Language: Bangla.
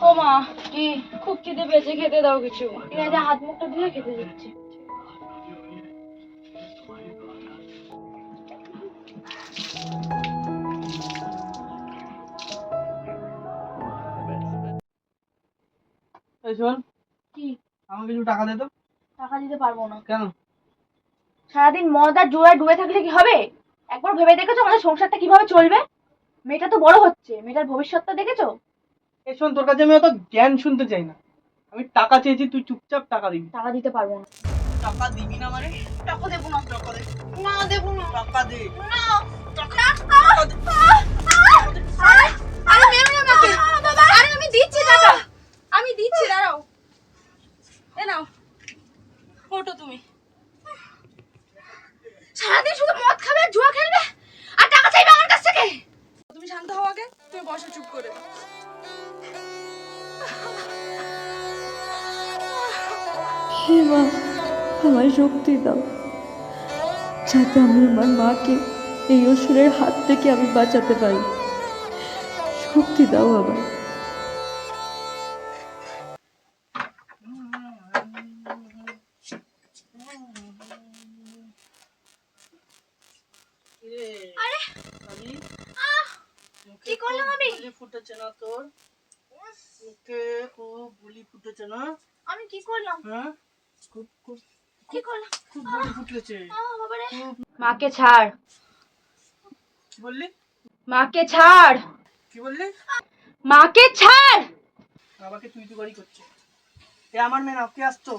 ও মা, কি খুব খিদে পেয়েছে, খেতে দাও কিছু। ঠিক আছে, হাত মুখটা ধুয়ে খেতে দিচ্ছি। এই শোন, কি? আমাকে কিছু টাকা দে তো। টাকা দিতে পারবো না। কেন? সারাদিন মদ আর জুয়ায় ডুবে থাকলে কি হবে? একবার ভেবে দেখেছো আমাদের সংসারটা কিভাবে চলবে? মেয়েটা তো বড় হচ্ছে, মেয়েটার ভবিষ্যৎটা দেখেছো? এই শোন, তোর কাছে আমি অত জ্ঞান শুনতে চাই না। আমি টাকা চেয়েছি, তুই চুপচাপ টাকা দিবি। টাকা দিতে পারবো না। টাকা দিবি না মানে? টাকা দেবো না। টাকা দে। না, দেবো না। টাকা দে। না, টাকা দে। আরে মেরো না আমাকে। আরে আমি দিচ্ছি টাকা, আমি দিচ্ছি, দাঁড়াও। এ নাও, ফটো তুমি। সারাদিন শুধু মদ খাবে আর জুয়া খেলবে আর টাকা চাইবে আমার কাছ থেকে। তুমি শান্ত হও আগে, তুমি বসো চুপ করে। হে মা, আমায় শক্তি দাও যাতে আমি আমার মাকে এই অসুরের হাত থেকে আমি বাঁচাতে পারি। শক্তি দাও বাবা। আরে আমি কি করলাম আমি? বুলি ফুটেছে না তোর? মুখে খুব বুলি ফুটেছে না? আমি কি করলাম? হ্যাঁ, খুব খুব কি করলাম? খুব বুলি ফুটেছে। বাবারে, মাকে ছাড়। কি বললি? মাকে ছাড়। কি বললি? মাকে ছাড়। বাবাকে তুই তুই করছে। এ আমার মেয়ে না, কে আসতো?